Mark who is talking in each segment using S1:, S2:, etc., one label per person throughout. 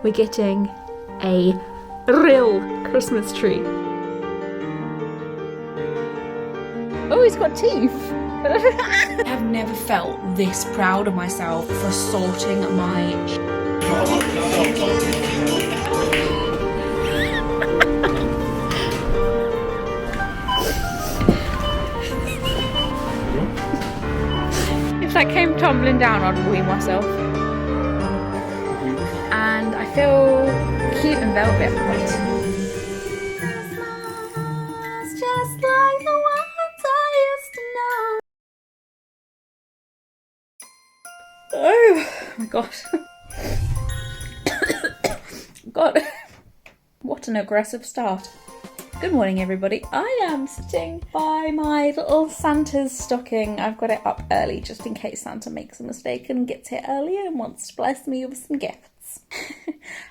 S1: we're getting a real Christmas tree. Oh, he's got teeth. I have never felt this proud of myself for sorting my... If that came tumbling down, I'd wee myself. And I feel cute and velvet. Christmas, just like the ones I used to know. Oh my god. God, what an aggressive start. Good morning, everybody. I am sitting by my little Santa's stocking. I've got it up early just in case Santa makes a mistake and gets here earlier and wants to bless me with some gifts.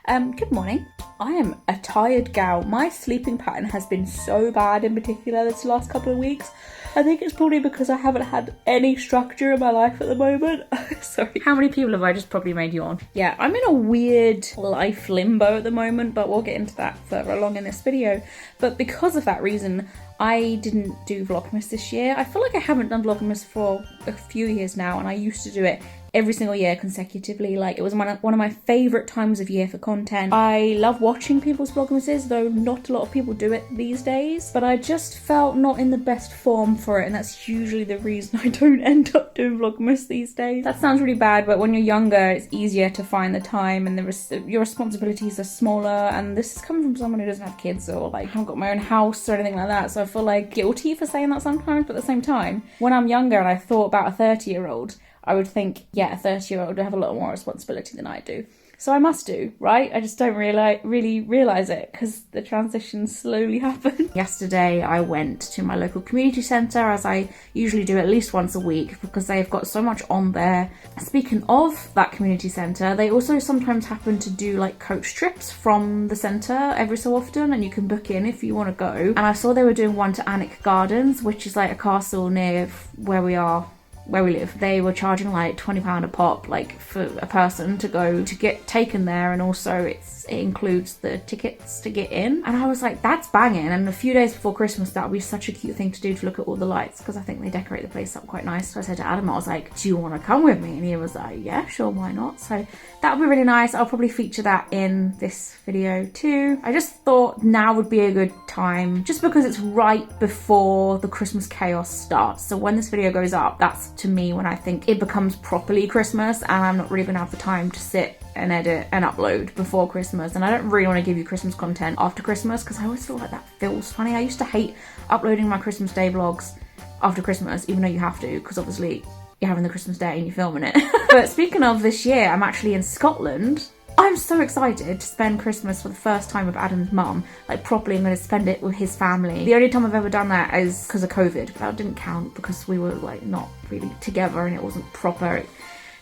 S1: Good morning. I am a tired gal. My sleeping pattern has been so bad, in particular this last couple of weeks. I think it's probably because I haven't had any structure in my life at the moment. Sorry. How many people have I just probably made yawn? Yeah, I'm in a weird life limbo at the moment, but we'll get into that further along in this video. But because of that reason, I didn't do Vlogmas this year. I feel like I haven't done Vlogmas for a few years now, and I used to do it every single year consecutively. Like, it was one of my favourite times of year for content. I love watching people's Vlogmases, though not a lot of people do it these days, but I just felt not in the best form for it, and that's usually the reason I don't end up doing Vlogmas these days. That sounds really bad, but when you're younger it's easier to find the time, and your responsibilities are smaller, and this is coming from someone who doesn't have kids or like haven't got my own house or anything like that, so I feel like guilty for saying that sometimes. But at the same time, when I'm younger and I thought about a 30-year-old, I would think, yeah, a 30-year-old would have a lot more responsibility than I do. So I must do, right? I just don't really realise it because the transition slowly happened. Yesterday I went to my local community centre, as I usually do at least once a week, because they've got so much on there. Speaking of that community centre, they also sometimes happen to do like coach trips from the centre every so often, and you can book in if you want to go. And I saw they were doing one to Alnwick Gardens, which is like a castle near where we live. They were charging like £20 a pop, like for a person to go to get taken there, and also it includes the tickets to get in. And I was like, that's banging. And a few days before Christmas, that would be such a cute thing to do, to look at all the lights, because I think they decorate the place up quite nice. So I said to Adam, I was like, do you want to come with me? And he was like, yeah, sure, why not? So that would be really nice. I'll probably feature that in this video too. I just thought now would be a good time, just because it's right before the Christmas chaos starts. So when this video goes up, that's to me when I think it becomes properly Christmas, and I'm not really gonna have the time to sit and edit and upload before Christmas. And I don't really want to give you Christmas content after Christmas, because I always feel like that feels funny. I used to hate uploading my Christmas Day vlogs after Christmas, even though you have to, because obviously you're having the Christmas Day and you're filming it. But speaking of this year, I'm actually in Scotland. I'm so excited to spend Christmas for the first time with Adam's mum. Like, properly, I'm going to spend it with his family. The only time I've ever done that is because of COVID, but that didn't count because we were like not really together and it wasn't proper.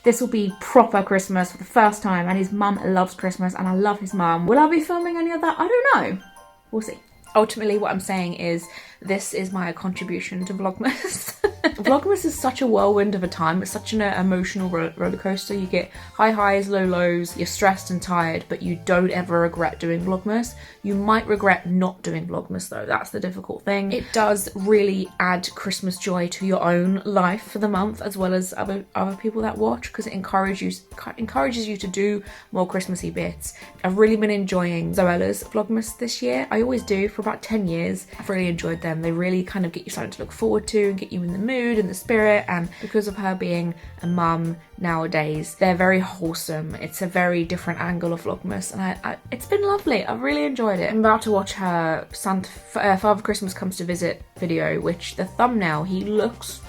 S1: This will be proper Christmas for the first time, and his mum loves Christmas and I love his mum. Will I be filming any of that? I don't know. We'll see. Ultimately, what I'm saying is this is my contribution to Vlogmas. Vlogmas is such a whirlwind of a time. It's such an emotional roller coaster. You get high highs, low lows. You're stressed and tired, but you don't ever regret doing Vlogmas. You might regret not doing Vlogmas though. That's the difficult thing. It does really add Christmas joy to your own life for the month, as well as other people that watch, because it encourages you to do more Christmassy bits. I've really been enjoying Zoella's Vlogmas this year. I always do for about 10 years. I've really enjoyed them. They really kind of get you something to look forward to and get you in the mood and the spirit. And because of her being a mum nowadays, they're very wholesome. It's a very different angle of Vlogmas, and it's been lovely. I've really enjoyed it. I'm about to watch her Father Christmas Comes to Visit video, which the thumbnail, he looks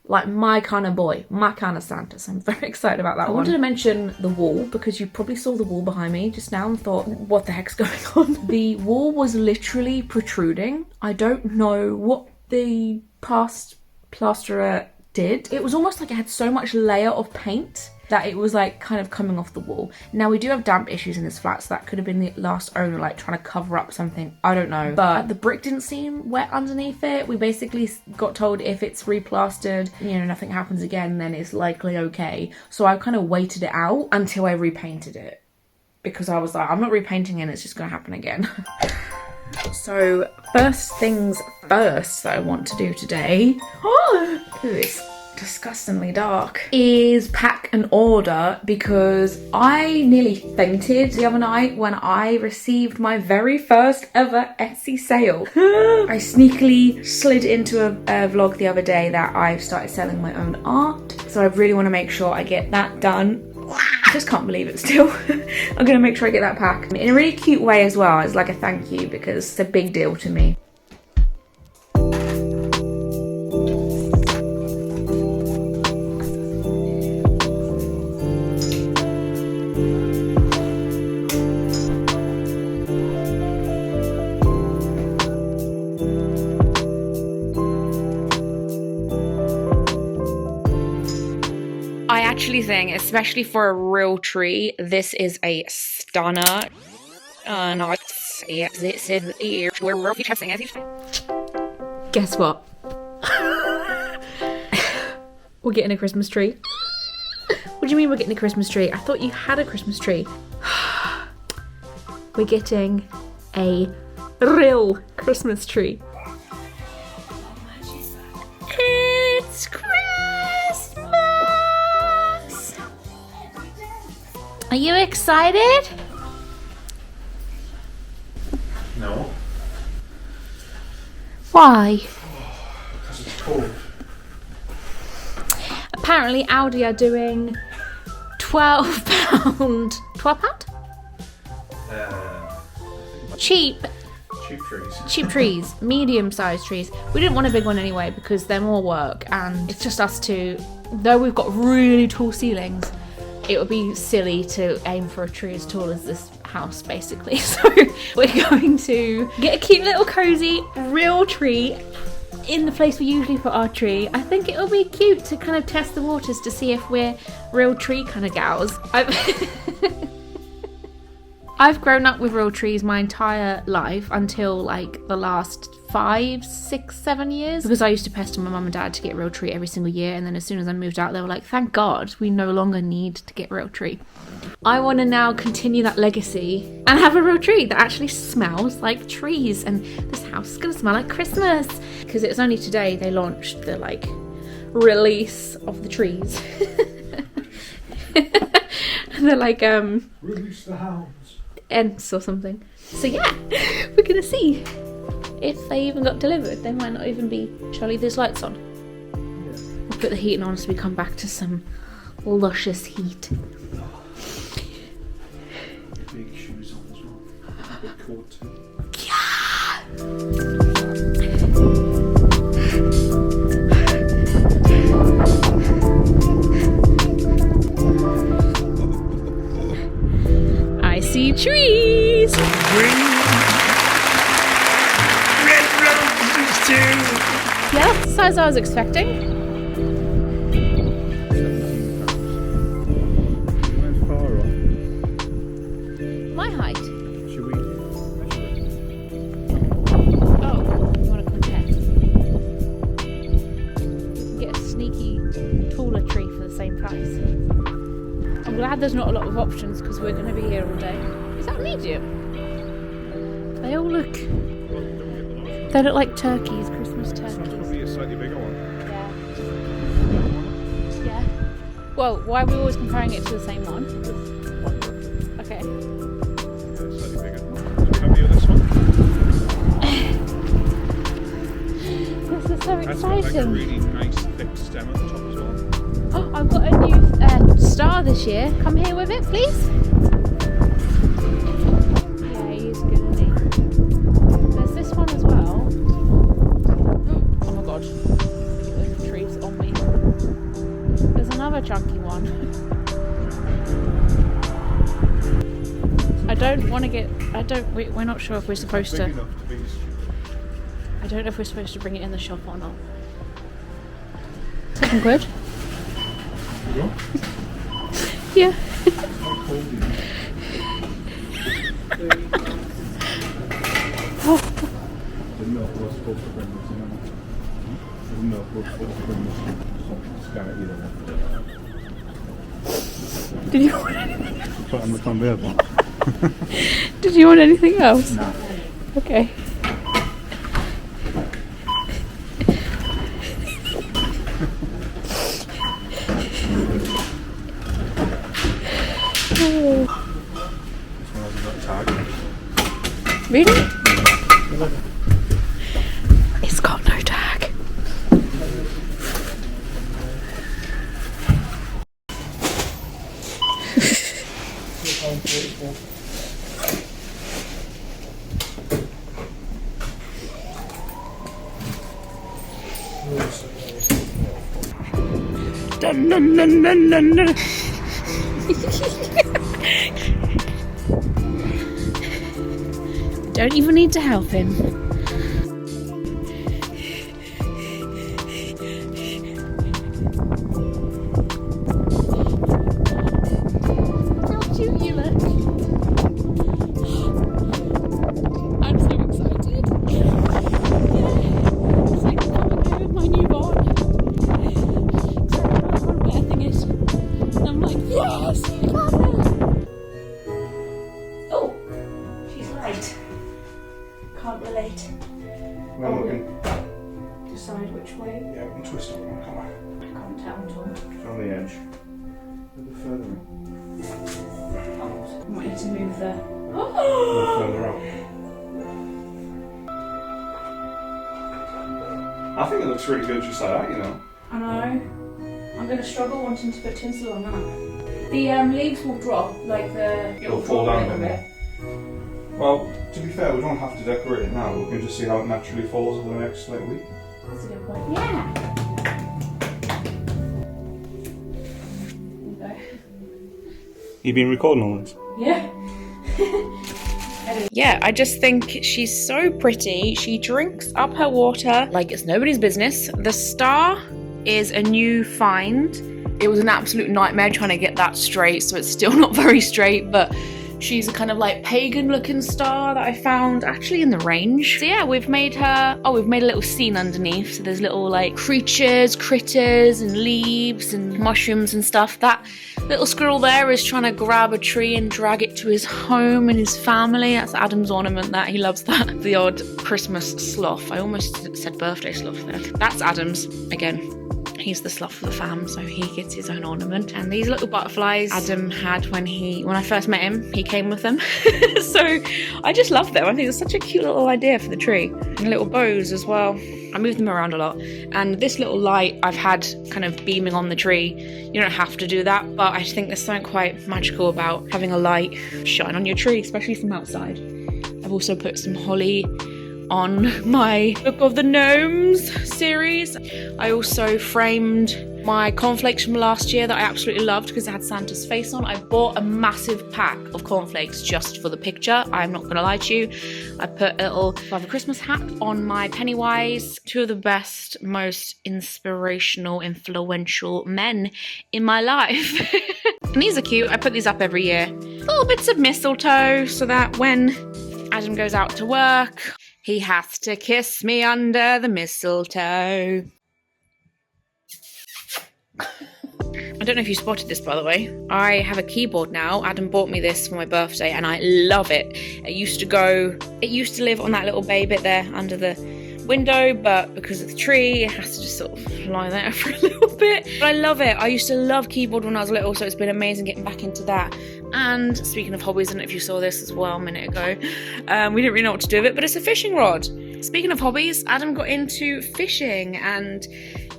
S1: like my kind of boy, my kind of Santa, so I'm very excited about that one. I wanted to mention the wall, because you probably saw the wall behind me just now and thought, what the heck's going on? The wall was literally protruding. I don't know what the past plasterer did. It was almost like it had so much layer of paint that it was like kind of coming off the wall. Now, we do have damp issues in this flat, so that could have been the last owner like trying to cover up something, I don't know. But the brick didn't seem wet underneath it. We basically got told if it's replastered, you know, nothing happens again, then it's likely okay. So I kind of waited it out until I repainted it. because I was like, I'm not repainting it, it's just gonna happen again. So first things first that I want to do today, it's disgustingly dark, is pack an order, because I nearly fainted the other night when I received my very first ever Etsy sale. I sneakily slid into a vlog the other day that I've started selling my own art, so I really want to make sure I get that done. I just can't believe it still. I'm gonna make sure I get that pack in a really cute way as well, as like a thank you, because it's a big deal to me. I actually think, especially for a real tree, this is a stunner. Guess what? We're getting a Christmas tree. What do you mean we're getting a Christmas tree? I thought you had a Christmas tree. We're getting a real Christmas tree. It's Christmas! Are you excited?
S2: No.
S1: Why?
S2: Because it's cold.
S1: Apparently Aldi are doing £12. £12? Cheap trees, medium-sized trees. We didn't want a big one anyway because they're more work, and it's just us two. Though we've got really tall ceilings, it would be silly to aim for a tree as tall as this house, basically. So we're going to get a cute little cozy real tree in the place we usually put our tree. I think it'll be cute to kind of test the waters to see if we're real tree kind of gals. I've grown up with real trees my entire life until like the last 5, 6, 7 years, because I used to pester my mum and dad to get a real tree every single year, and then as soon as I moved out they were like, thank God we no longer need to get a real tree. I want to now continue that legacy and have a real tree that actually smells like trees, and this house is gonna smell like Christmas, because it's only today they launched the like release of the trees. They're like
S2: Release the hounds.
S1: Ents or something. So yeah, we're gonna see if they even got delivered. They might not even be. Shall I leave these lights on?
S2: Yeah.
S1: We'll put the heating on as we come back to some luscious heat.
S2: Big shoes on as well. Big coat too.
S1: Yeah! I see trees!
S2: Red roses too!
S1: Yeah, that's the size I was expecting.
S2: How far off?
S1: My height.
S2: Should we measure it?
S1: Oh, you want to compare? Get a sneaky taller tree for the same price. I'm glad there's not a lot of options because we're going to be here all day. Is that medium? They all look... They look like turkeys, Christmas
S2: This one's
S1: turkeys.
S2: probably a slightly bigger one.
S1: Yeah. Yeah. Well, why are we always comparing it to the same one? Okay.
S2: Yeah, slightly bigger. Can we have this one?
S1: This is so
S2: That's got like a
S1: exciting.
S2: really nice thick stem at the top as well.
S1: Oh, I've got a new star this year. Come here with it, please. Yeah, he's gonna need. There's this one as well. Oh my god. The tree's on me. There's another chunky one. I don't want to get. We're not sure if we're supposed
S2: Big
S1: to.
S2: enough to be stupid.
S1: I don't know if we're supposed to bring it in the shop or not. Looking good.
S2: You go?
S1: Yeah.
S2: How cold is it? The milk was supposed to bring this in. The milk was supposed to bring this in. Scan it either way.
S1: Did you?
S2: Put on the conveyor belt.
S1: Did you want anything else?
S2: No.
S1: Okay.
S2: This one hasn't got a tag.
S1: Really? It's got no tag. Dun, dun, dun, dun, dun, dun. Don't even need to help him. How cute you look. I'm so excited. Yeah. It's like coming here with my newborn. I'm birthing it. And I'm like, yes! I got it! Oh! She's late. Can't relate.
S2: Well, we can,
S1: Decide which way.
S2: yeah, we can twist it when we come back.
S1: I can't tell at all.
S2: It's on the edge. A bit further in.
S1: I want you to move the.
S2: A bit further out. I think it looks really good just like that, you know.
S1: I know. I'm going to struggle wanting to put tinsel on that. The leaves will drop, like the.
S2: It'll fall down
S1: a little
S2: a
S1: bit.
S2: bit. Well, to be fair, we don't have to decorate it now. We can just see how it naturally falls over the next week.
S1: That's a good point. Yeah. Okay.
S2: You been recording all this?
S1: Yeah. Yeah, I just think she's so pretty. She drinks up her water like it's nobody's business. The star is a new find. It was an absolute nightmare trying to get that straight, so it's still not very straight, but she's a kind of like pagan looking star that I found actually in the range. So yeah, we've made her, we've made a little scene underneath. So there's little like critters and leaves and mushrooms and stuff. That little squirrel there is trying to grab a tree and drag it to his home and his family. That's Adam's ornament, that he loves that. The odd Christmas sloth. I almost said birthday sloth there. That's Adam's again. He's the sloth of the fam, so he gets his own ornament. And these little butterflies Adam had when I first met him, he came with them. So I just love them. I think it's such a cute little idea for the tree. And little bows as well. I move them around a lot. And this little light I've had kind of beaming on the tree. You don't have to do that, but I think there's something quite magical about having a light shine on your tree, especially from outside. I've also put some holly on my Book of the Gnomes series. I also framed my cornflakes from last year that I absolutely loved because it had Santa's face on. I bought a massive pack of cornflakes just for the picture. I'm not going to lie to you. I put a little Father Christmas hat on my Pennywise. Two of the best, most inspirational, influential men in my life. And these are cute. I put these up every year. Little bits of mistletoe so that when Adam goes out to work, he has to kiss me under the mistletoe. I don't know if you spotted this, by the way. I have a keyboard now. Adam bought me this for my birthday and I love it. It used to live on that little bay bit there under the window, but because of the tree, it has to just sort of lie there for a little bit. But I love it. I used to love keyboard when I was little, so it's been amazing getting back into that. And speaking of hobbies, I don't know if you saw this as well a minute ago, we didn't really know what to do with it, but it's a fishing rod. Speaking of hobbies, Adam got into fishing and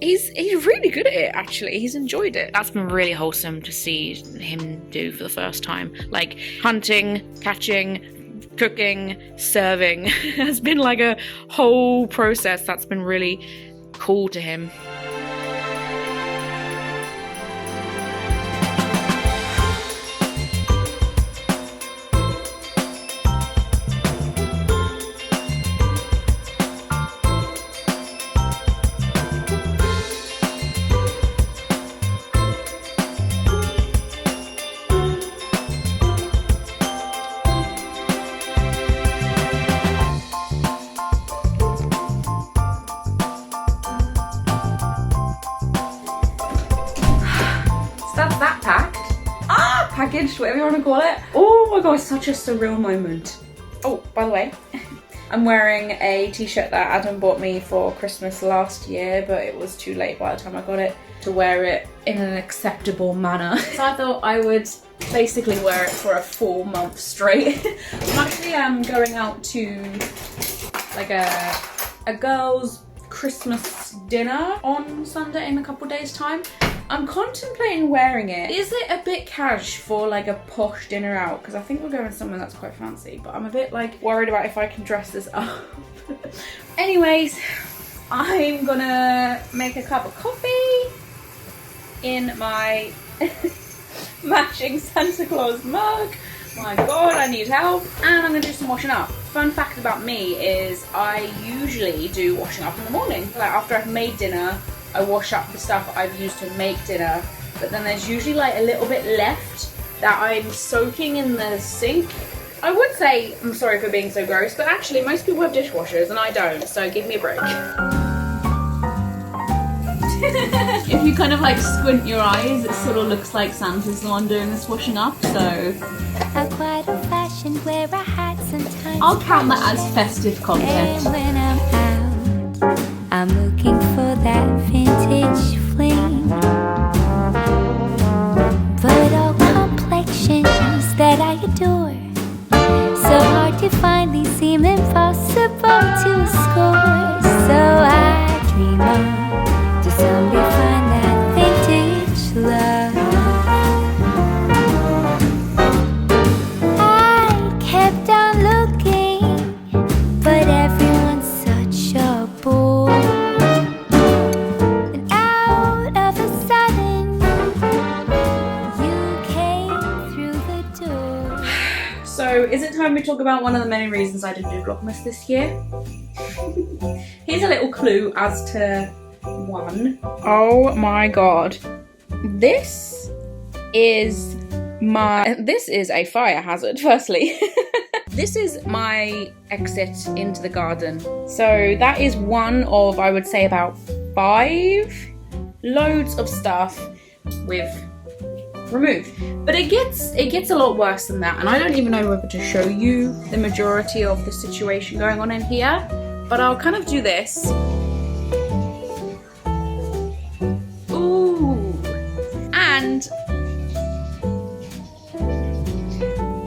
S1: he's really good at it, actually. He's enjoyed it. That's been really wholesome to see him do for the first time. Like hunting, catching, cooking, serving has been like a whole process that's been really cool to him. packaged, whatever you want to call it. Oh my god, such a surreal moment. Oh, by the way, I'm wearing a t-shirt that Adam bought me for Christmas last year, but it was too late by the time I got it to wear it in an acceptable manner. So I thought I would basically wear it for a full month straight. I'm actually going out to like a girls' Christmas dinner on Sunday in a couple days' time. I'm contemplating wearing it. Is it a bit cash for like a posh dinner out? Because I think we're going somewhere that's quite fancy, but I'm a bit like worried about if I can dress this up. Anyways, I'm gonna make a cup of coffee in my matching Santa Claus mug. My god, I need help. And I'm gonna do some washing up. Fun fact about me is I usually do washing up in the morning. Like after I've made dinner, I wash up the stuff I've used to make dinner, but then there's usually like a little bit left that I'm soaking in the sink. I would say, I'm sorry for being so gross, but actually most people have dishwashers and I don't, so give me a break. If you kind of like squint your eyes, it sort of looks like Santa's the one doing this washing up, so
S3: quite old-fashioned where I had sometimes.
S1: I'll count that as festive content.
S3: And when I'm out, I'm looking for that vintage fling. But all complexions that I adore, so hard to find, these seem impossible to score. So I dream on to someday find that vintage love. I kept on looking, but everyone's such a bore. And out of a sudden, you came through the door.
S1: So is it time we talk about one of the many reasons I didn't do Vlogmas this year? Here's a little clue as to one. Oh my god. This is a fire hazard, firstly. This is my exit into the garden. So that is one of, I would say, about 5 loads of stuff we've removed. But it gets a lot worse than that, and I don't even know whether to show you the majority of the situation going on in here, but I'll kind of do this. Ooh. And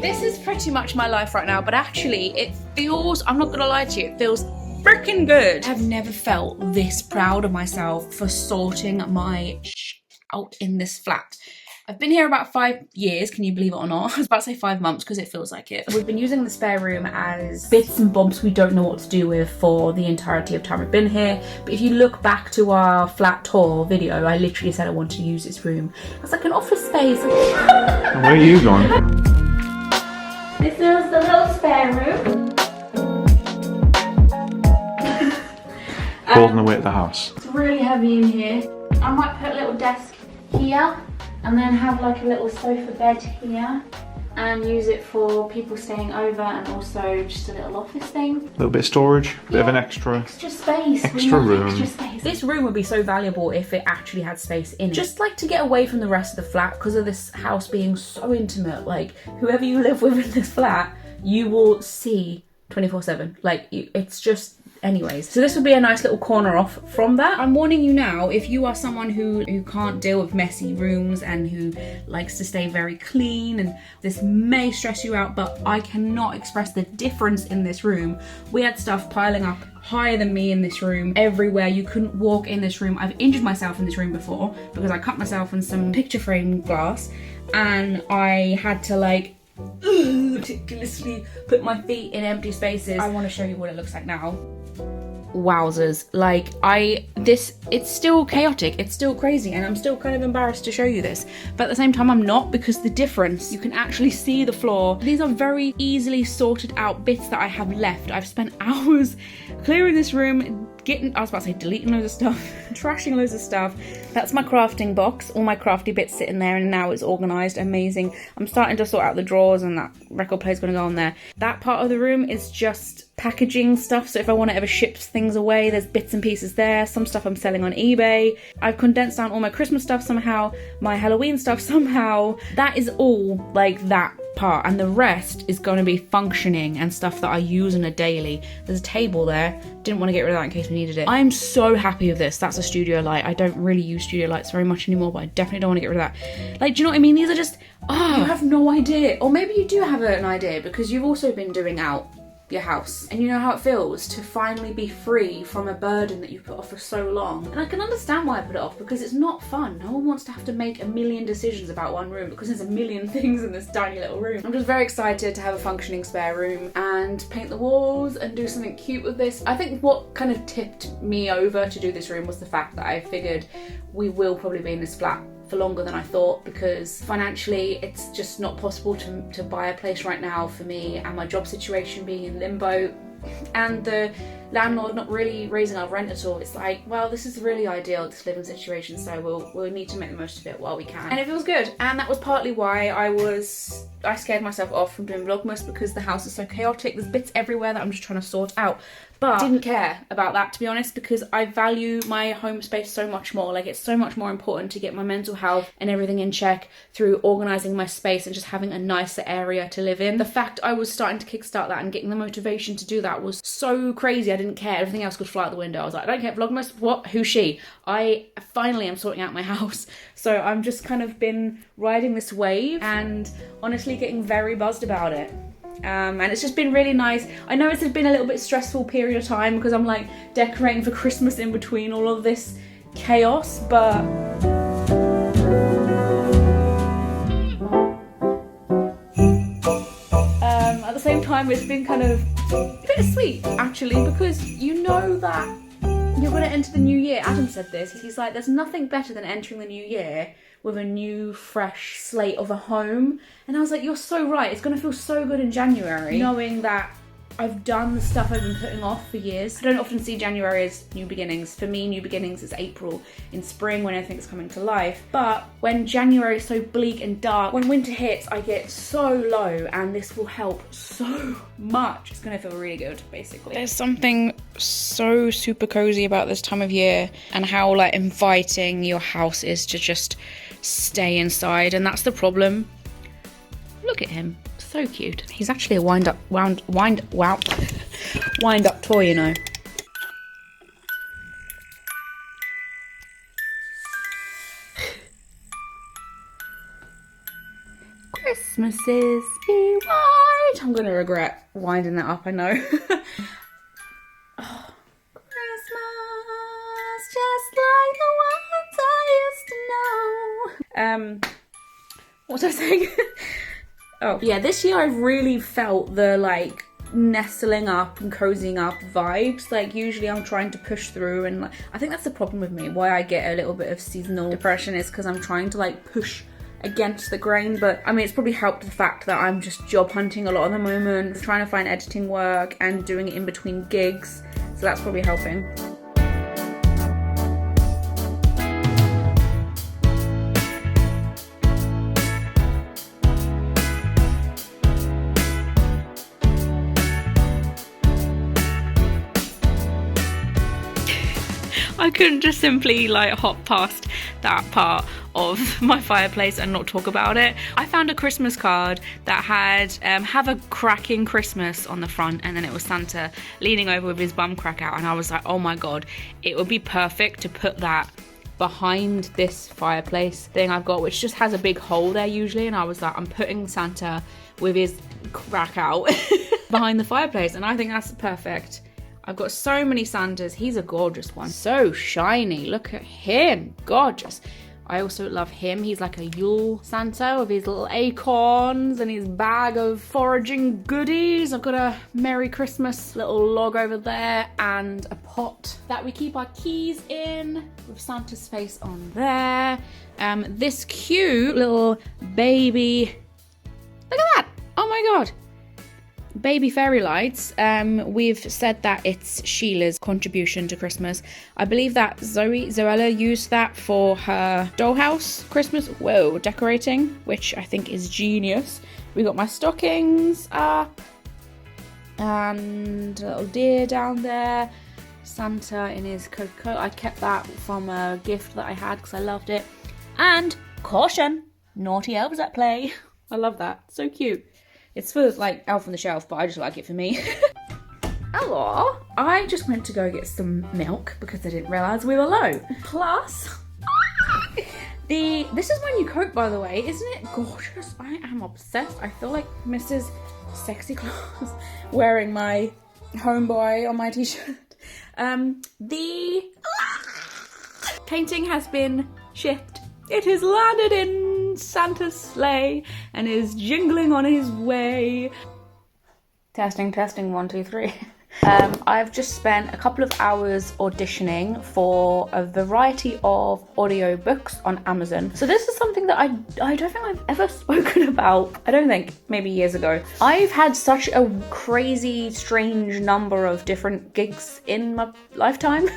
S1: this is pretty much my life right now, but actually it feels, I'm not gonna lie to you, it feels freaking good. I've never felt this proud of myself for sorting my out in this flat. I've been here about 5 years, can you believe it or not? I was about to say 5 months because it feels like it. We've been using the spare room as bits and bobs we don't know what to do with for the entirety of time we've been here. But if you look back to our flat tour video, I literally said I wanted to use this room as like an office space.
S2: Where are you going?
S1: This is the little spare room.
S2: Holding the weight of the house.
S1: It's really heavy in here. I might put a little desk here and then have like a little sofa bed here and use it for people staying over, and also just a little office thing.
S2: A little bit of storage, bit of an extra
S1: space.
S2: Extra room.
S1: Extra space. This room would be so valuable if it actually had space in it. Just like to get away from the rest of the flat because of this house being so intimate. Like whoever you live with in this flat, you will see 24/7. Like it's just, anyways. So this would be a nice little corner off from that. I'm warning you now, if you are someone who can't deal with messy rooms and who likes to stay very clean, and this may stress you out, but I cannot express the difference in this room. We had stuff piling up higher than me in this room everywhere. You couldn't walk in this room. I've injured myself in this room before because I cut myself in some picture frame glass, and I had to like meticulously put my feet in empty spaces. I want to show you what it looks like now. Wowzers, like it's still chaotic, it's still crazy, and I'm still kind of embarrassed to show you this, but at the same time I'm not, because the difference, you can actually see the floor. These are very easily sorted out bits that I have left. I've spent hours clearing this room, I was about to say deleting loads of stuff, trashing loads of stuff. That's my crafting box. All my crafty bits sitting there, and now it's organised. Amazing. I'm starting to sort out the drawers, and that record player's going to go on there. That part of the room is just packaging stuff. So if I want to ever ship things away, there's bits and pieces there. Some stuff I'm selling on eBay. I've condensed down all my Christmas stuff somehow, my Halloween stuff somehow. That is all like that part, and the rest is going to be functioning and stuff that I use on a daily. There's a table there. Didn't want to get rid of that in case we needed it. I'm so happy with this. That's a studio light. I don't really use studio lights very much anymore, but I definitely don't want to get rid of that. Like, do you know what I mean? These are just, you have no idea. Or maybe you do have an idea because you've also been doing out your house and you know how it feels to finally be free from a burden that you've put off for so long. And I can understand why I put it off, because it's not fun. No one wants to have to make a million decisions about one room because there's a million things in this tiny little room. I'm just very excited to have a functioning spare room and paint the walls and do something cute with this. I think what kind of tipped me over to do this room was the fact that I figured we will probably be in this flat for longer than I thought, because financially it's just not possible to buy a place right now for me, and my job situation being in limbo and the landlord not really raising our rent at all. It's like, well, this is really ideal, this living situation, so we'll need to make the most of it while we can. And it feels good, and that was partly why I scared myself off from doing Vlogmas, because the house is so chaotic. There's bits everywhere that I'm just trying to sort out. But I didn't care about that, to be honest, because I value my home space so much more. Like, it's so much more important to get my mental health and everything in check through organising my space and just having a nicer area to live in. The fact I was starting to kickstart that and getting the motivation to do that was so crazy. I didn't care. Everything else could fly out the window. I was like, I don't care, Vlogmas, what? Who's she? I finally am sorting out my house. So I'm just kind of been riding this wave and honestly getting very buzzed about it. And it's just been really nice. I know it's been a little bit stressful period of time because I'm like decorating for Christmas in between all of this chaos, but at the same time it's been kind of bittersweet actually, because you know that you're going to enter the new year. Adam said this. He's like, there's nothing better than entering the new year with a new, fresh slate of a home. And I was like, you're so right. It's going to feel so good in January, knowing that I've done the stuff I've been putting off for years. I don't often see January as new beginnings. For me, new beginnings is April, in spring when everything's coming to life. But when January is so bleak and dark, when winter hits, I get so low, and this will help so much. It's gonna feel really good, basically. There's something so super cozy about this time of year and how like inviting your house is to just stay inside, and that's the problem. Look at him. So cute. He's actually a wind up toy, you know. Christmases be white. I'm gonna regret winding that up, I know. Oh, Christmas, just like the ones I used to know. What was I saying? Oh, yeah, this year I've really felt the, like, nestling up and cozying up vibes. Like, usually I'm trying to push through, and like, I think that's the problem with me. Why I get a little bit of seasonal depression is because I'm trying to, like, push against the grain. But, I mean, it's probably helped the fact that I'm just job hunting a lot at the moment, trying to find editing work and doing it in between gigs. So that's probably helping. I couldn't just simply like hop past that part of my fireplace and not talk about it. I found a Christmas card that had have a cracking Christmas on the front, and then it was Santa leaning over with his bum crack out, and I was like, oh my god, it would be perfect to put that behind this fireplace thing I've got, which just has a big hole there usually, and I was like, I'm putting Santa with his crack out behind the fireplace, and I think that's perfect. I've got so many Santas. He's a gorgeous one. So shiny. Look at him. Gorgeous. I also love him. He's like a Yule Santa with his little acorns and his bag of foraging goodies. I've got a Merry Christmas little log over there and a pot that we keep our keys in with Santa's face on there. This cute little baby. Look at that. Oh my god. baby fairy lights. We've said that it's Sheila's contribution to Christmas. I believe that Zoella used that for her dollhouse Christmas decorating, which I think is genius. We got my stockings up and a little deer down there. Santa in his Coca-Cola. I kept that from a gift that I had because I loved it. And caution, naughty elves at play. I love that. So cute. It's for like Elf on the Shelf, but I just like it for me. Hello. I just went to go get some milk because I didn't realise we were low. Plus, this is my new coat, by the way. Isn't it gorgeous? I am obsessed. I feel like Mrs. Sexy Claus wearing my homeboy on my t-shirt. The painting has been shipped. It has landed in Santa's sleigh and is jingling on his way. Testing, 1, 2, 3. I've just spent a couple of hours auditioning for a variety of audiobooks on Amazon. So this is something that I don't think I've ever spoken about. I don't think, maybe years ago. I've had such a crazy, strange number of different gigs in my lifetime.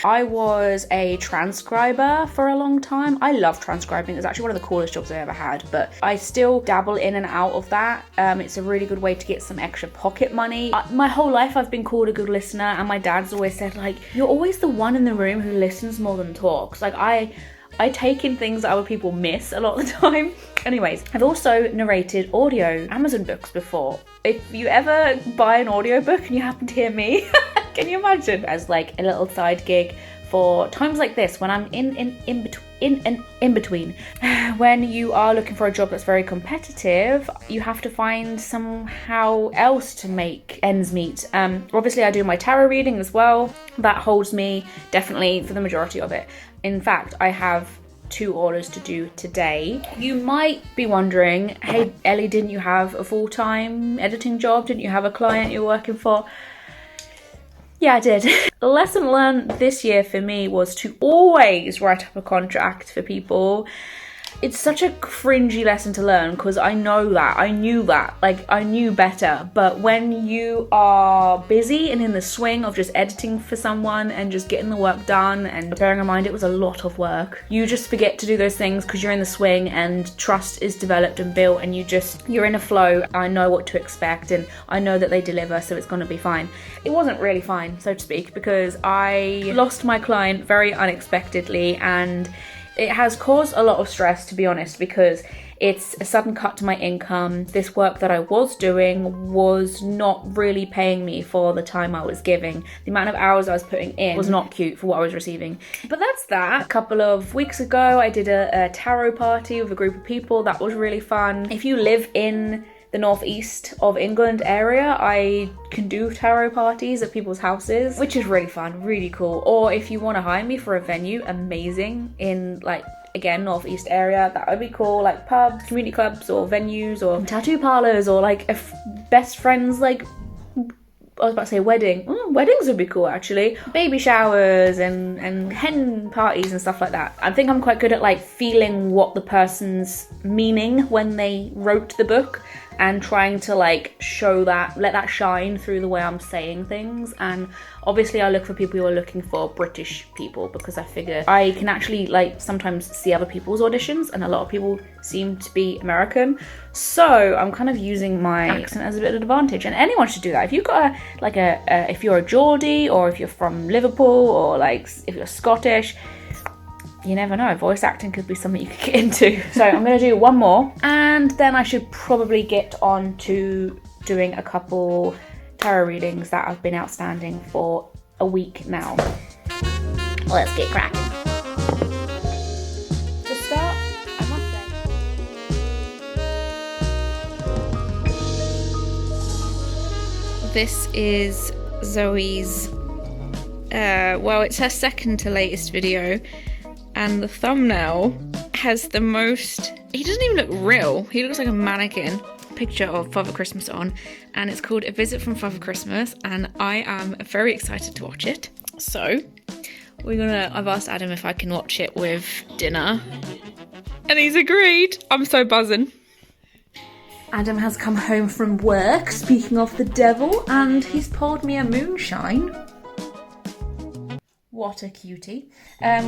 S1: I was a transcriber for a long time. I love transcribing. It's actually one of the coolest jobs I ever had, but I still dabble in and out of that. It's a really good way to get some extra pocket money. My whole life I've been called a good listener, and my dad's always said, like, you're always the one in the room who listens more than talks. Like, I take in things that other people miss a lot of the time. Anyways, I've also narrated audio Amazon books before. If you ever buy an audiobook and you happen to hear me, can you imagine? As like a little side gig for times like this when I'm in between. When you are looking for a job that's very competitive, you have to find somehow else to make ends meet. Obviously I do my tarot reading as well. That holds me definitely for the majority of it. In fact, I have 2 orders to do today. You might be wondering, hey Ellie, didn't you have a full-time editing job? Didn't you have a client you're working for? Yeah, I did. The lesson learned this year for me was to always write up a contract for people. It's such a cringy lesson to learn because I know that, I knew that, like I knew better. But when you are busy and in the swing of just editing for someone and just getting the work done, and bearing in mind it was a lot of work, you just forget to do those things because you're in the swing and trust is developed and built and you're in a flow. I know what to expect and I know that they deliver, so it's going to be fine. It wasn't really fine, so to speak, because I lost my client very unexpectedly, and it has caused a lot of stress, to be honest, because it's a sudden cut to my income. This work that I was doing was not really paying me for the time I was giving. The amount of hours I was putting in was not cute for what I was receiving. But that's that. A couple of weeks ago, I did a tarot party with a group of people. That was really fun. If you live in the northeast of England area, I can do tarot parties at people's houses, which is really fun, really cool. Or if you want to hire me for a venue, amazing, in like, again, northeast area, that would be cool, like pubs, community clubs, or venues, or tattoo parlors, or like best friends, like, I was about to say wedding. Weddings would be cool, actually. Baby showers and hen parties and stuff like that. I think I'm quite good at like feeling what the person's meaning when they wrote the book and trying to like show that, let that shine through the way I'm saying things. And obviously I look for people who are looking for British people because I figure I can actually like sometimes see other people's auditions, and a lot of people seem to be American. So I'm kind of using my accent as a bit of an advantage, and anyone should do that. If you've got if you're a Geordie, or if you're from Liverpool, or like if you're Scottish, you never know, voice acting could be something you could get into. So I'm going to do one more, and then I should probably get on to doing a couple tarot readings that have been outstanding for a week now. Let's get cracking. To start, I must say, this is Zoe's, well, it's her second to latest video. And the thumbnail has the most, he doesn't even look real, he looks like a mannequin, picture of Father Christmas on, and it's called A Visit from Father Christmas, and I am very excited to watch it. So I've asked Adam if I can watch it with dinner, and he's agreed. I'm so buzzing. Adam has come home from work, speaking of the devil, and he's poured me a moonshine. What a cutie.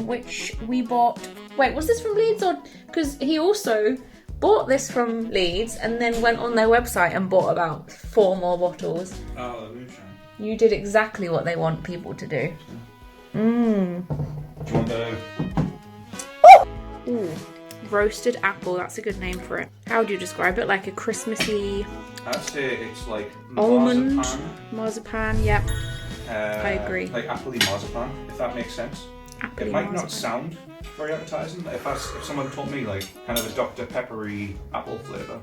S1: Which we bought... Wait, was this from Leeds or... Because he also bought this from Leeds and then went on their website and bought about 4 more bottles.
S2: Oh, the moonshine.
S1: You did exactly what they want people to do.
S2: Do you want the...
S1: Ooh. Roasted apple, that's a good name for it. How do you describe it? Like a Christmassy...
S2: I'd say it's like
S1: almond,
S2: marzipan.
S1: Yep. I agree.
S2: Like appley marzipan, if that makes sense.
S1: Appley
S2: it might
S1: marzipan.
S2: not sound very appetizing. If someone told me like kind of a Dr. Peppery apple flavour,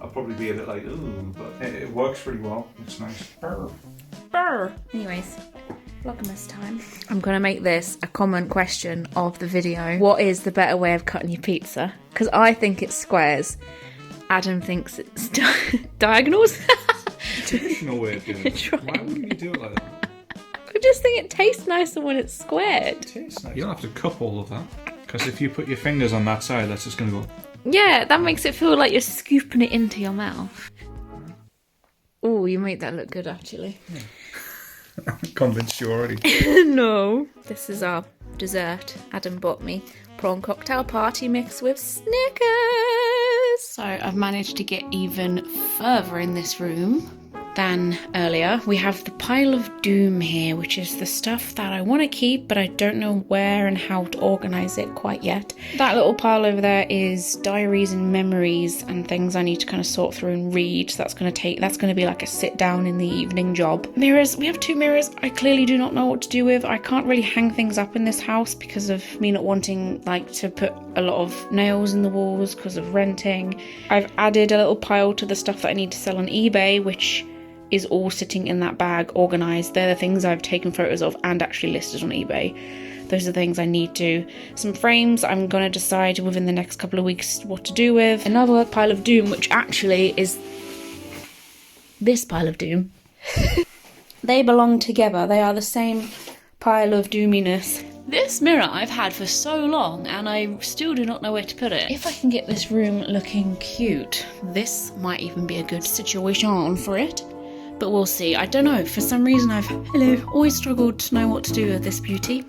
S2: I'd probably be a bit like, ooh, but it works pretty well. It's nice.
S1: Brr. Anyways, Vlogmas time. I'm gonna make this a common question of the video. What is the better way of cutting your pizza? Because I think it's squares. Adam thinks it's diagonals.
S2: Traditional way of doing it. Why wouldn't you do it like that?
S1: I just think it tastes nicer when it's squared.
S2: It tastes nice. You don't have to cup all of that. Because if you put your fingers on that side, that's just going to go...
S1: Yeah, that makes it feel like you're scooping it into your mouth. Oh, you made that look good, actually.
S2: Yeah. I'm convinced you already.
S1: No. This is our dessert Adam bought me. Prawn cocktail party mix with Snickers. So I've managed to get even further in this room than earlier. We have the pile of doom here, which is the stuff that I want to keep, but I don't know where and how to organise it quite yet. That little pile over there is diaries and memories and things I need to kind of sort through and read. So that's going to be like a sit down in the evening job. Mirrors, we have 2 mirrors I clearly do not know what to do with. I can't really hang things up in this house because of me not wanting like to put a lot of nails in the walls because of renting. I've added a little pile to the stuff that I need to sell on eBay, which is all sitting in that bag organised. They're the things I've taken photos of and actually listed on eBay. Those are the things I need to. Some frames I'm going to decide within the next couple of weeks what to do with. Another pile of doom, which actually is this pile of doom. They belong together. They are the same pile of doominess. This mirror I've had for so long and I still do not know where to put it. If I can get this room looking cute, this might even be a good situation for it. But we'll see. I don't know. For some reason I've always struggled to know what to do with this beauty.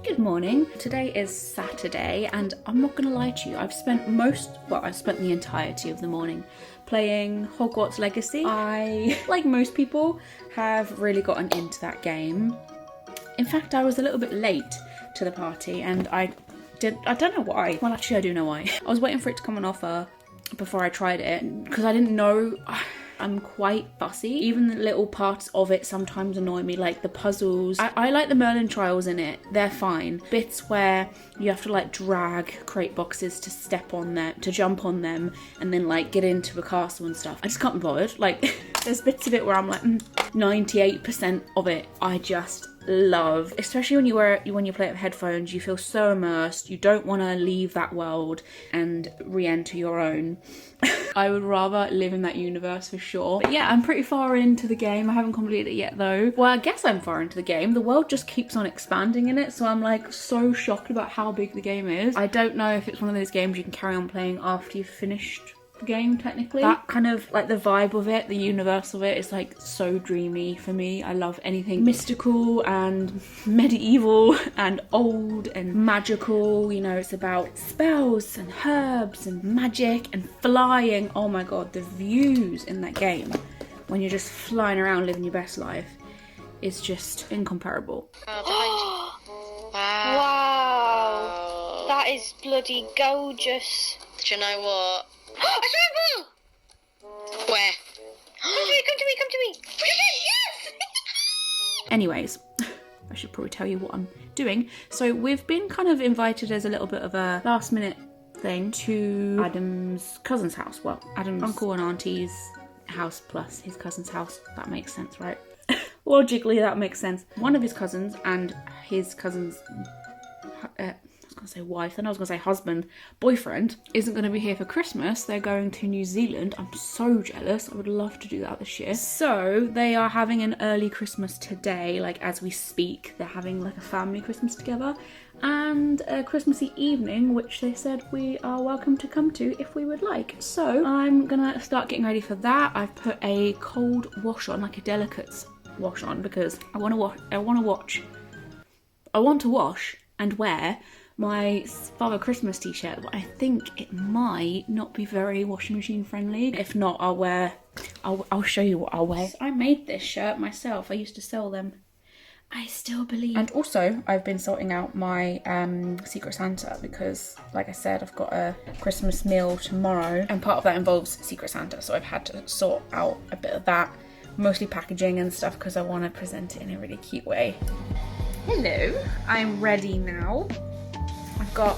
S1: Good morning. Today is Saturday and I'm not going to lie to you. I've spent the entirety of the morning playing Hogwarts Legacy. I, like most people, have really gotten into that game. In fact, I was a little bit late to the party and I don't know why. Well, actually I do know why. I was waiting for it to come on offer before I tried it because I didn't know. I'm quite fussy. Even the little parts of it sometimes annoy me, like the puzzles. I like the Merlin trials in it. They're fine. Bits where you have to like drag crate boxes to step on them, to jump on them, and then like get into a castle and stuff. I just can't be bothered. Like there's bits of it where I'm like 98% of it I just love, especially when you play it with headphones. You feel so immersed. You don't want to leave that world and re-enter your own. I would rather live in that universe for sure. But yeah, I'm pretty far into the game. I haven't completed it yet though. Well, I guess I'm far into the game. The world just keeps on expanding in it, so I'm like so shocked about how big the game is. I don't know if it's one of those games you can carry on playing after you've finished the game technically. That kind of like the vibe of it, the universe of it is like so dreamy for me. I love anything mystical and medieval and old and magical. You know, it's about spells and herbs and magic and flying. Oh my god, the views in that game when you're just flying around living your best life is just incomparable.
S4: Wow. Wow. That is bloody gorgeous. Do you know what? I saw a ball! Where? Come to me! Yes!
S1: Anyways, I should probably tell you what I'm doing. So we've been kind of invited as a little bit of a last minute thing to Adam's cousin's house. Well, Adam's uncle and auntie's house plus his cousin's house. That makes sense, right? Logically, that makes sense. One of his cousins and his cousin's... I was going to say wife, then I was going to say husband, boyfriend, isn't going to be here for Christmas. They're going to New Zealand. I'm so jealous. I would love to do that this year. So they are having an early Christmas today, like as we speak. They're having like a family Christmas together, and a Christmassy evening, which they said we are welcome to come to if we would like. So I'm gonna start getting ready for that. I've put a cold wash on, like a delicates wash on, because I want to wash and wear my Father Christmas t-shirt, but I think it might not be very washing machine friendly. If not, I'll show you what I'll wear. I made this shirt myself. I used to sell them. I still believe. And also, I've been sorting out my Secret Santa because, like I said, I've got a Christmas meal tomorrow, and part of that involves Secret Santa, so I've had to sort out a bit of that, mostly packaging and stuff, because I want to present it in a really cute way. Hello, I'm ready now. I've got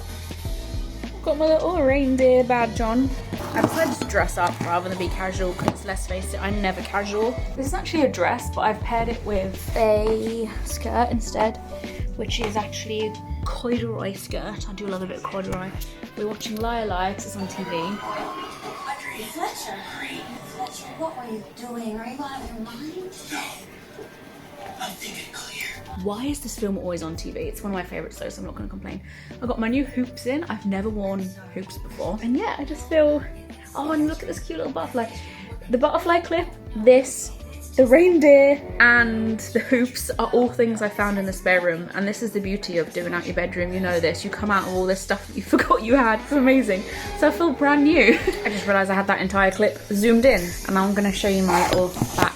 S1: my little reindeer badge on. I decided to dress up rather than be casual because, let's face it, I'm never casual. This is actually a dress, but I've paired it with a skirt instead, which is actually a corduroy skirt. I do love a bit of corduroy. We're watching Liar Liar because it's on TV.
S5: Fletcher, what were you doing? Are you out of your mind?
S6: No, I'm thinking clear.
S1: Why is this film always on TV? It's one of my favourites though, so I'm not going to complain. I got my new hoops in. I've never worn hoops before. And yeah, I just feel... Oh, and look at this cute little butterfly. The butterfly clip, this, the reindeer, and the hoops are all things I found in the spare room. And this is the beauty of doing out your bedroom. You know this. You come out of all this stuff that you forgot you had. It's amazing. So I feel brand new. I just realised I had that entire clip zoomed in. And I'm going to show you my little back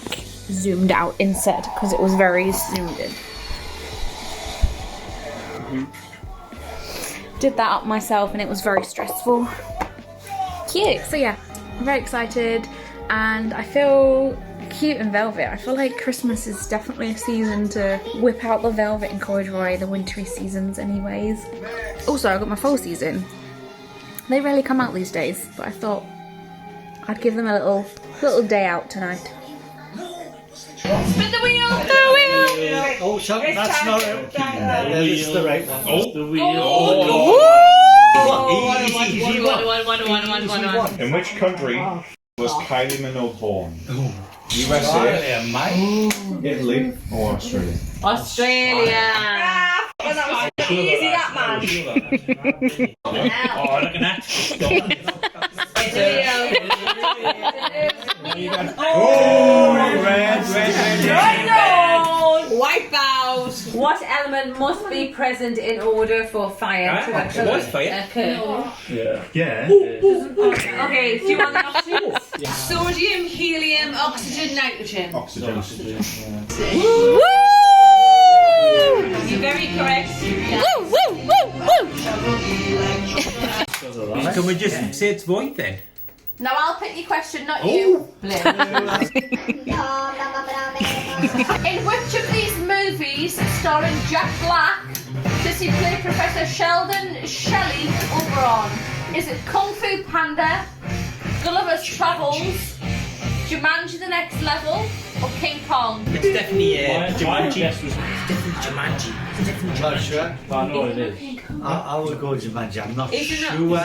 S1: zoomed out inset because it was very zoomed in. Did that up myself and it was very stressful. Cute. So yeah, I'm very excited and I feel cute in velvet. I feel like Christmas is definitely a season to whip out the velvet and corduroy, the wintry seasons anyways. Also, I got my fall season. They rarely come out these days, but I thought I'd give them a little day out tonight.
S5: Spin the wheel!
S1: The wheel!
S7: Oh, sorry, that's not it. That is the right one.
S6: Oh,
S7: the wheel.
S6: Easy one.
S2: In which country was Kylie Minogue born? USA, Italy, or Australia?
S5: Australia! Well, that was easy, that man.
S6: Oh, look at that.
S2: Oh, red.
S5: Wipe out! What element must be present in order for fire to occur?
S6: What's fire?
S7: Yeah.
S5: Okay, do you want the options? Sodium, helium, oxygen, nitrogen.
S2: Oxygen.
S1: Woo!
S5: You're very correct.
S6: Can we just say it's void then?
S5: Now I'll pick your question, not you. In which of these movies, starring Jack Black, does he play Professor Sheldon Shelley Oberon? Is it Kung Fu Panda, Gulliver's Travels, Jumanji: The Next Level, or King Kong?
S6: It's definitely Jumanji.
S7: Jumanji. Not sure.
S8: I know what it is.
S7: I would go Jumanji. I'm not
S5: Isn't
S7: sure.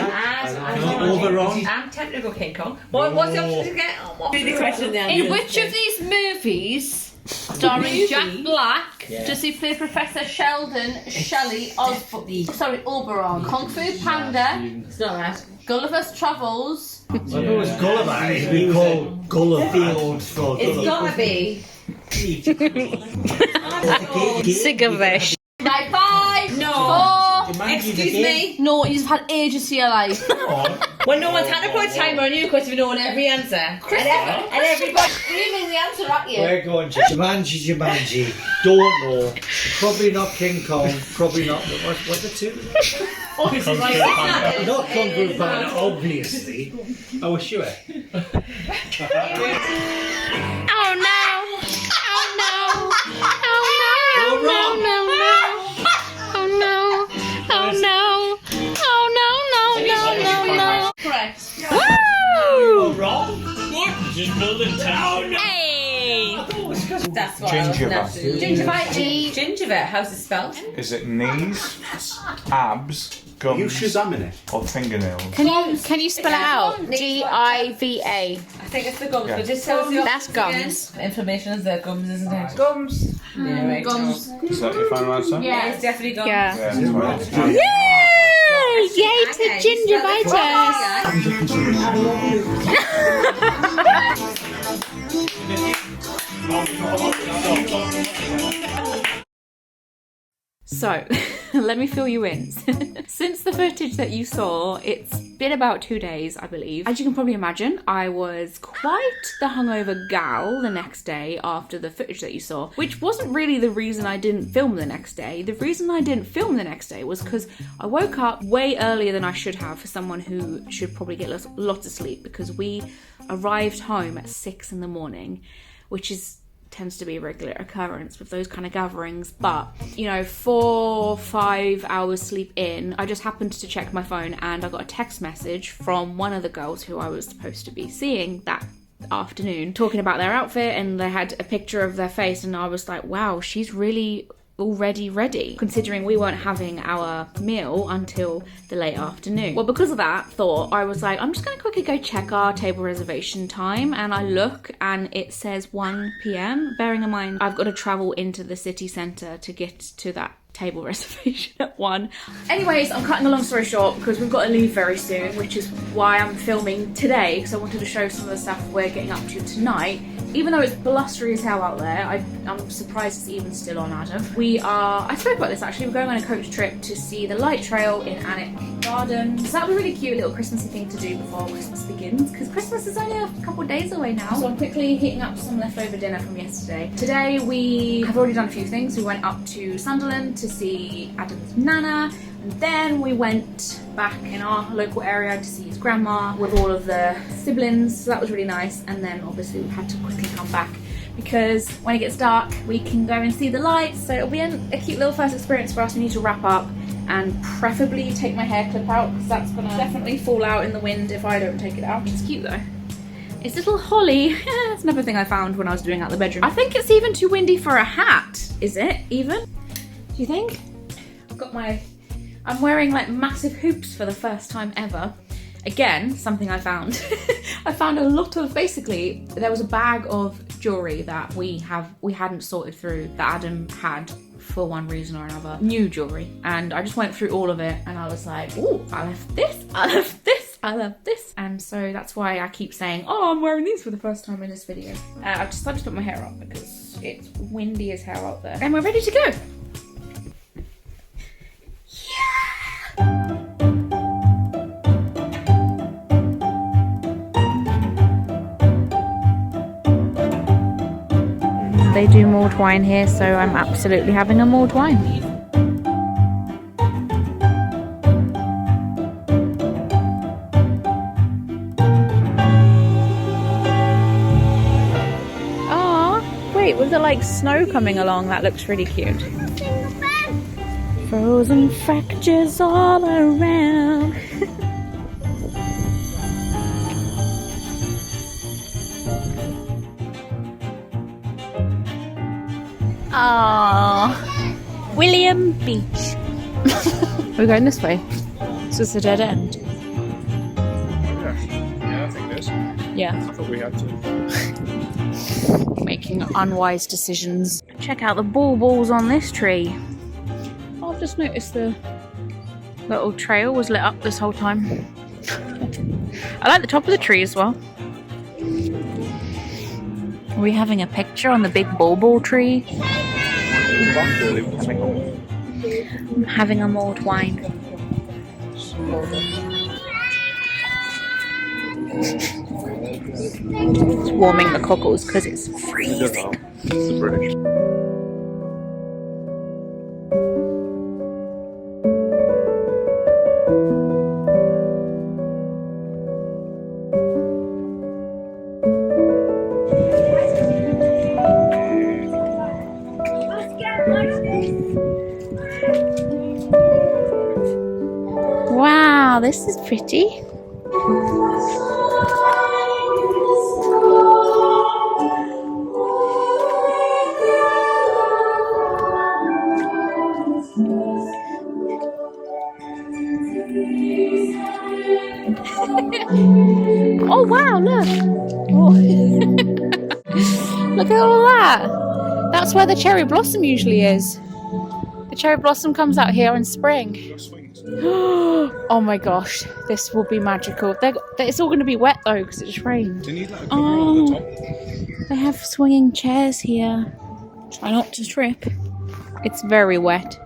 S5: I'm tempted to go King Kong. What's the options again? The question then. In which of these movies, starring Jack Black, does he play Professor Sheldon Shelley Oberon? Kung Fu Panda, it's not that. Gulliver's Travels.
S7: If it was Gulliver, it'd be called Gulliver.
S5: It's gotta be.
S1: Sick of this.
S5: Right, 5,
S8: No.
S5: 4, excuse me. No, you've had ages to your life.
S8: Well, no one's had to put a timer on you because you've known every answer.
S5: And everybody's screaming the answer at you.
S7: We're going to Jumanji. Don't know. Probably not King Kong. Probably not. What the two? Not Kung Fu Panda, obviously.
S6: Oh, we're sure.
S1: Oh no! Oh no! Oh no!
S7: wrong.
S1: No.
S5: Correct.
S1: Woo!
S7: Wrong?
S6: What? Just build a town.
S1: Hey!
S8: That's what I was
S2: Gingiva.
S8: Gingiva. How's it spelled?
S2: Is it knees, abs, gums.
S7: You Shazamming it?
S2: Or fingernails.
S1: Can you spell it out? Giva.
S8: I think it's the gums,
S2: Yeah.
S8: but just tell us the
S1: That's gums.
S8: information is the gums, isn't it? Gums. Yeah, right.
S5: Gums.
S2: Is that your final answer?
S8: Yeah, it's definitely gums.
S1: Yeah.
S2: Yeah, that's right.
S1: Yay to gingivitis! So, let me fill you in. Since the footage that you saw, it's been about 2 days, I believe. As you can probably imagine, I was quite the hungover gal the next day after the footage that you saw, which wasn't really the reason I didn't film the next day. The reason I didn't film the next day was because I woke up way earlier than I should have for someone who should probably get lots of sleep, because we arrived home at 6 in the morning, which tends to be a regular occurrence with those kind of gatherings. But, you know, 4-5 hours sleep in, I just happened to check my phone and I got a text message from one of the girls who I was supposed to be seeing that afternoon, talking about their outfit, and they had a picture of their face, and I was like, wow, she's really already ready, considering we weren't having our meal until the late afternoon. Well, because of that thought, I was like, I'm just gonna quickly go check our table reservation time, and I look and it says 1 p.m, bearing in mind I've got to travel into the city centre to get to that table reservation at 1. Anyways, I'm cutting a long story short because we've got to leave very soon, which is why I'm filming today, because I wanted to show some of the stuff we're getting up to tonight. Even though it's blustery as hell out there, I'm surprised it's even still on, Adam. I spoke about this actually, we're going on a coach trip to see the light trail in Alnwick Gardens. So that'll be a really cute little Christmassy thing to do before Christmas begins, because Christmas is only a couple of days away now. So I'm quickly heating up some leftover dinner from yesterday. Today we have already done a few things. We went up to Sunderland to see Adam's nana, and then we went back in our local area to see his grandma with all of the siblings, so that was really nice. And then obviously we had to quickly come back because when it gets dark we can go and see the lights, so it'll be a cute little first experience for us. We need to wrap up and preferably take my hair clip out, because that's gonna definitely fall out in the wind if I don't take it out. It's cute though. It's little holly. That's another thing I found when I was doing out the bedroom. I think it's even too windy for a hat. Is it even? Do you think? I'm wearing like massive hoops for the first time ever. Again, something I found. I found a lot of, basically, there was a bag of jewellery that we hadn't sorted through, that Adam had for one reason or another. New jewellery. And I just went through all of it and I was like, oh, I left this, I left this, I love this. And so that's why I keep saying, oh, I'm wearing these for the first time in this video. I just put my hair up because it's windy as hell out there. And we're ready to go. They do mulled wine here, so I'm absolutely having a mulled wine. Ah, wait, with the like snow coming along, that looks really cute. Frozen fractures all around. Aww, William Beach. We're going this way. So it's a dead end.
S2: Yeah, I think it is.
S1: Yeah.
S2: I thought we had to.
S1: Making unwise decisions. Check out the baubles on this tree. I've just noticed the little trail was lit up this whole time. I like the top of the tree as well. Are we having a picture on the big bauble tree? I'm having a mulled wine. It's warming the cockles because it's freezing.
S2: It's the British.
S1: Wow, this is pretty. Oh! Look at all that. That's where the cherry blossom usually is. The cherry blossom comes out here in spring. Oh my gosh, this will be magical. It's all going to be wet though because it's rained. Oh, they have swinging chairs here. Try not to trip. It's very wet.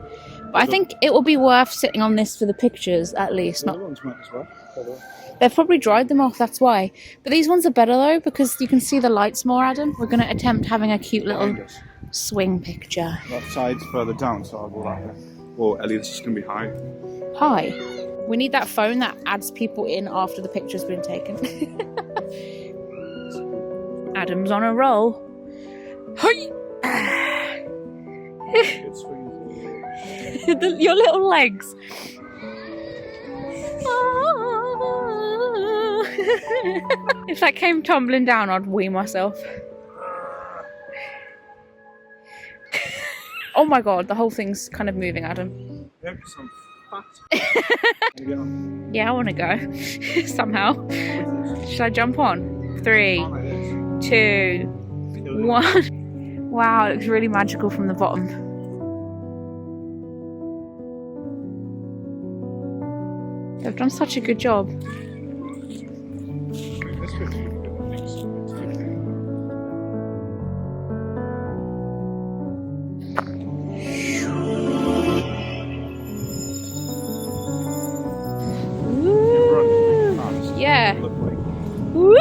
S1: But I think it will be worth sitting on this for the pictures at least. Not. They've probably dried them off, that's why. But these ones are better though because you can see the lights more, Adam. We're going to attempt having a cute little swing picture.
S2: That side's further down, so I'll go that way. Or Elliot's just going to be high.
S1: Hi. We need that phone that adds people in after the picture's been taken. Adam's on a roll. Hi. Your little legs. If that came tumbling down, I'd wee myself. Oh my god, the whole thing's kind of moving, Adam. Yeah, I want to go. Somehow. Should I jump on? 3, 2, 1. Wow, it looks really magical from the bottom. They've done such a good job. Yeah. Woo!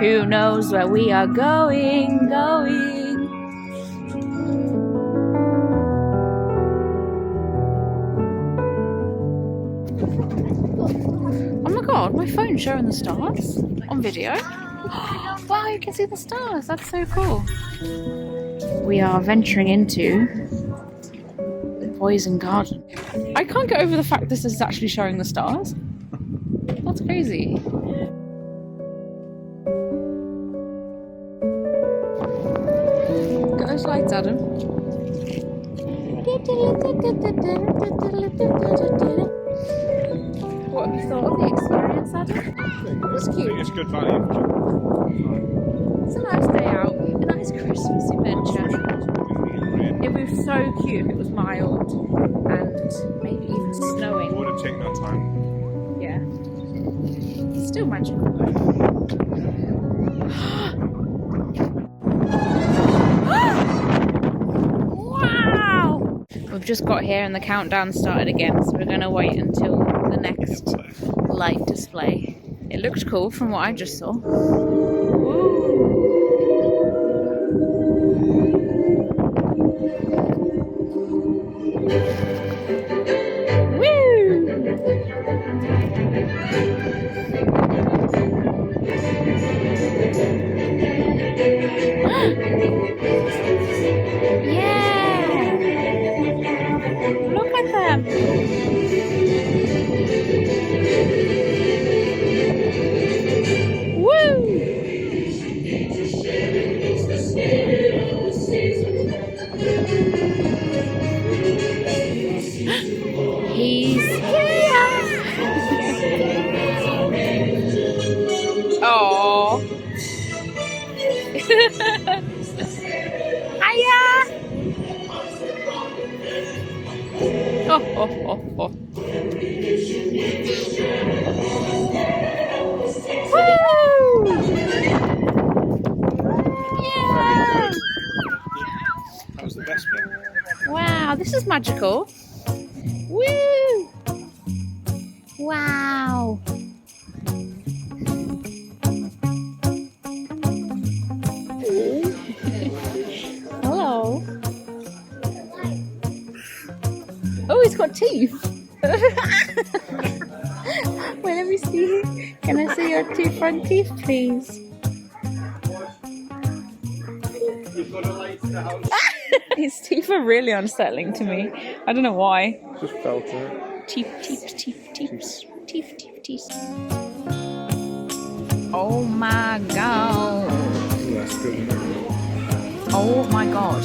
S1: Who knows where we are going? Oh my god, my phone's showing the stars on video. Wow, you can see the stars. That's so cool. We are venturing into the poison garden. I can't get over the fact this is actually showing the stars. That's crazy. Look at those lights, Adam. What have you thought of the experience, Adam? It was cute.
S2: It's good value.
S1: It's a nice day out, a nice Christmas adventure. It would be so cute if it was mild and maybe even snowing.
S2: It would have taken that time.
S1: Yeah. It's still magical though. Wow! We've just got here and the countdown started again, so we're going to wait until the next light display. It looked cool from what I just saw. Yeah! Look at them! Woo! He's here! Oh! Hiya! Oh. Woo! Yeah!
S2: That was the best bit.
S1: Wow, this is magical. Woo! Wow! Hello. Oh, he's got teeth. Wait, let me see. Can I see your two front teeth, please? His teeth are really unsettling to me. I don't know why.
S2: Just felt it.
S1: Teeth. Oh my god.
S2: That's good, isn't it?
S1: Oh my god.